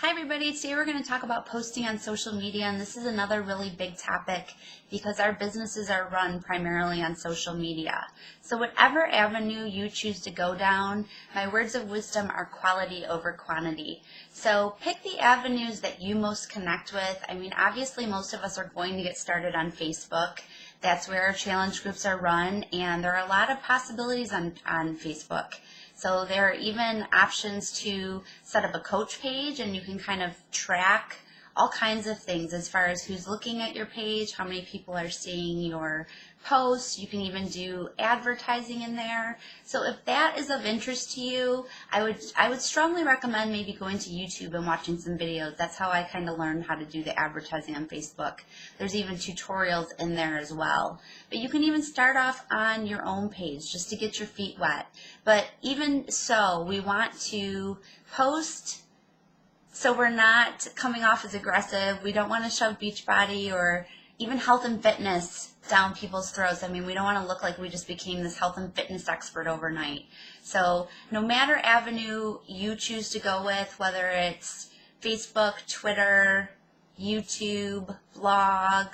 Hi everybody, today we're going to talk about posting on social media, and this is another really big topic because our businesses are run primarily on social media. So whatever avenue you choose to go down, my words of wisdom are quality over quantity. So pick the avenues that you most connect with. I mean, obviously most of us are going to get started on Facebook. That's where our challenge groups are run, and there are a lot of possibilities on Facebook. So there are even options to set up a coach page, and you can kind of track all kinds of things as far as who's looking at your page, how many people are seeing your posts. You can even do advertising in there. So if that is of interest to you, I would strongly recommend maybe going to YouTube and watching some videos. That's how I kind of learned how to do the advertising on Facebook. There's even tutorials in there as well. But you can even start off on your own page just to get your feet wet. But even so, we want to post so we're not coming off as aggressive. We don't want to shove Beachbody or even health and fitness down people's throats. I mean, we don't want to look like we just became this health and fitness expert overnight. So no matter avenue you choose to go with, whether it's Facebook, Twitter, YouTube, blog,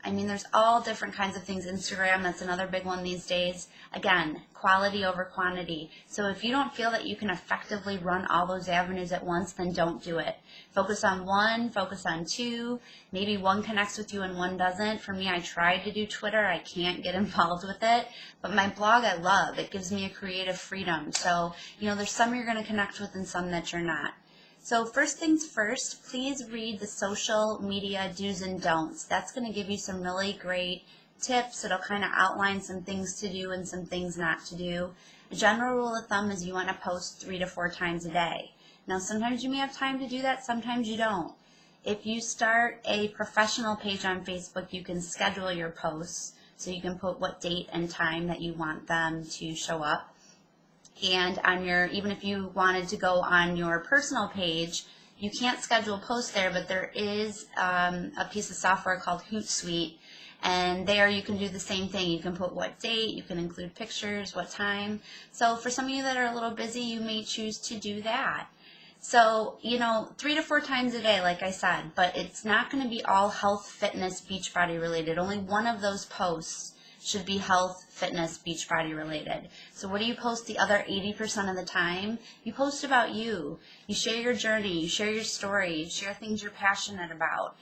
I mean, there's all different kinds of things. Instagram, that's another big one these days. Again, quality over quantity. So if you don't feel that you can effectively run all those avenues at once, then don't do it. Focus on one, focus on two. Maybe one connects with you and one doesn't. For me, I tried to do Twitter. I can't get involved with it. But my blog, I love. It gives me a creative freedom. So, there's some you're going to connect with and some that you're not. So first things first, please read the social media do's and don'ts. That's going to give you some really great tips. It'll kind of outline some things to do and some things not to do. A general rule of thumb is you want to post 3 to 4 times a day. Now sometimes you may have time to do that, sometimes you don't. If you start a professional page on Facebook, you can schedule your posts. So you can put what date and time that you want them to show up. And even if you wanted to go on your personal page, you can't schedule posts there, but there is a piece of software called Hootsuite, and there you can do the same thing. You can put what date, you can include pictures, what time. So for some of you that are a little busy, you may choose to do that. So, 3 to 4 times a day, like I said, but it's not going to be all health, fitness, Beachbody related. Only one of those posts should be health, fitness, Beachbody related. So what do you post the other 80% of the time? You post about you. You share your journey, you share your story, you share things you're passionate about.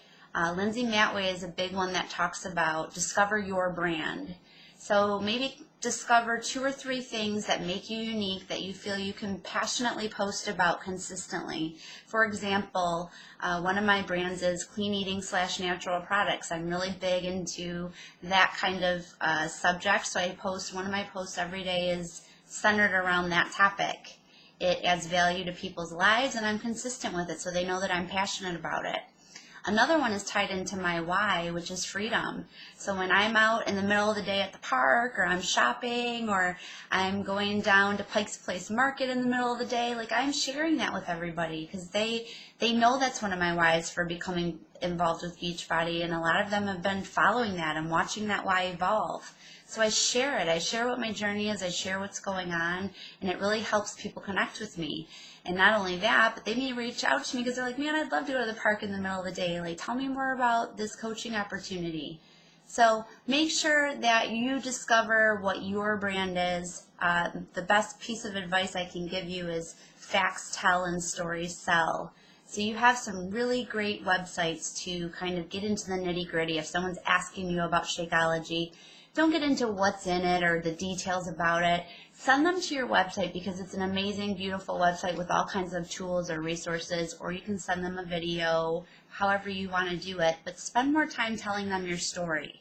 Lindsay Matway is a big one that talks about discover your brand. So maybe discover 2 or 3 things that make you unique that you feel you can passionately post about consistently. For example, one of my brands is clean eating / natural products. I'm really big into that kind of subject, so one of my posts every day is centered around that topic. It adds value to people's lives, and I'm consistent with it, so they know that I'm passionate about it. Another one is tied into my why, which is freedom. So when I'm out in the middle of the day at the park, or I'm shopping, or I'm going down to Pike's Place Market in the middle of the day, I'm sharing that with everybody because they know that's one of my whys for becoming involved with Beachbody, and a lot of them have been following that and watching that why evolve. So I share it. I share what my journey is. I share what's going on, and it really helps people connect with me. And not only that, but they may reach out to me because they're like, man, I'd love to go to the park in the middle of the day. Tell me more about this coaching opportunity. So make sure that you discover what your brand is. The best piece of advice I can give you is facts tell and stories sell. So you have some really great websites to kind of get into the nitty-gritty. If someone's asking you about Shakeology, don't get into what's in it or the details about it. Send them to your website because it's an amazing, beautiful website with all kinds of tools or resources, or you can send them a video, however you want to do it, but spend more time telling them your story.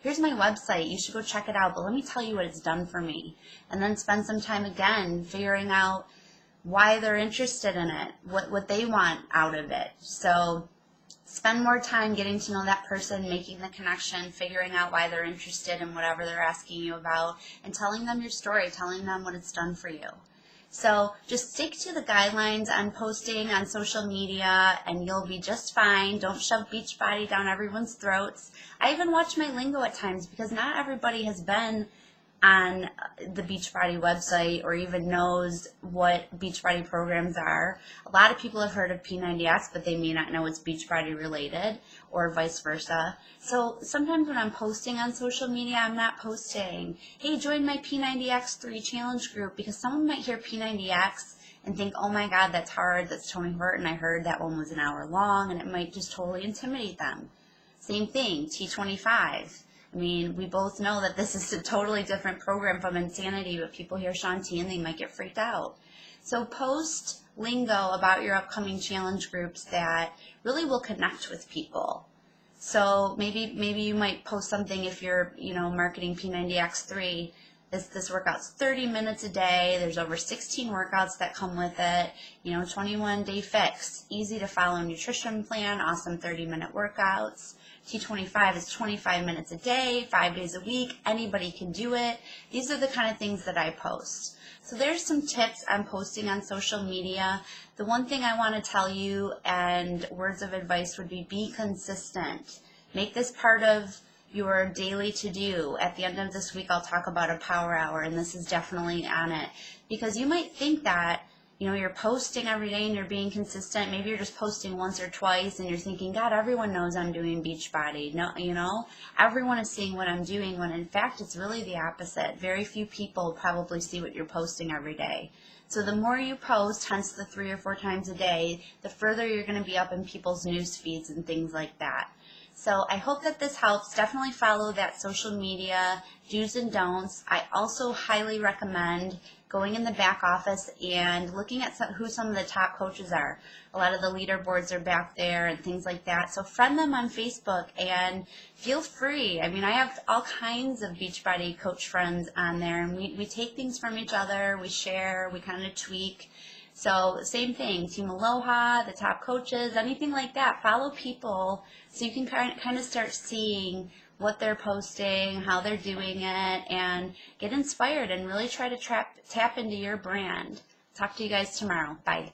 Here's my website, you should go check it out, but let me tell you what it's done for me. And then spend some time again figuring out why they're interested in it, what they want out of it. So spend more time getting to know that person, making the connection, figuring out why they're interested in whatever they're asking you about, and telling them your story, telling them what it's done for you. So just stick to the guidelines on posting on social media, and you'll be just fine. Don't shove Beachbody down everyone's throats. I even watch my lingo at times because not everybody has been on the Beachbody website or even knows what Beachbody programs are. A lot of people have heard of P90X, but they may not know it's Beachbody related, or vice versa. So sometimes when I'm posting on social media, I'm not posting, hey, join my P90X3 challenge group, because someone might hear P90X and think, oh my God, that's hard, that's Tony Horton, I heard that one was an hour long, and it might just totally intimidate them. Same thing, T25. I mean, we both know that this is a totally different program from Insanity, but people hear Shaun T and they might get freaked out. So post lingo about your upcoming challenge groups that really will connect with people. So maybe you might post something if you're, marketing P90X3. This workout's 30 minutes a day. There's over 16 workouts that come with it. 21-day fix, easy to follow nutrition plan, awesome 30-minute workouts. T25 is 25 minutes a day, 5 days a week. Anybody can do it. These are the kind of things that I post. So there's some tips on posting on social media. The one thing I want to tell you, and words of advice, would be consistent. Make this part of your daily to-do. At the end of this week, I'll talk about a power hour, and this is definitely on it. Because you might think that you're posting every day and you're being consistent. Maybe you're just posting once or twice and you're thinking, God, everyone knows I'm doing Beachbody. No, everyone is seeing what I'm doing, when in fact it's really the opposite. Very few people probably see what you're posting every day. So the more you post, hence the 3 or 4 times a day, the further you're going to be up in people's news feeds and things like that. So I hope that this helps. Definitely follow that social media do's and don'ts. I also highly recommend going in the back office and looking at who some of the top coaches are. A lot of the leaderboards are back there and things like that. So friend them on Facebook and feel free. I mean, I have all kinds of Beachbody coach friends on there, and we take things from each other, we share, we kind of tweak. So same thing, Team Aloha, the top coaches, anything like that. Follow people so you can kind of start seeing what they're posting, how they're doing it, and get inspired and really try to tap into your brand. Talk to you guys tomorrow. Bye.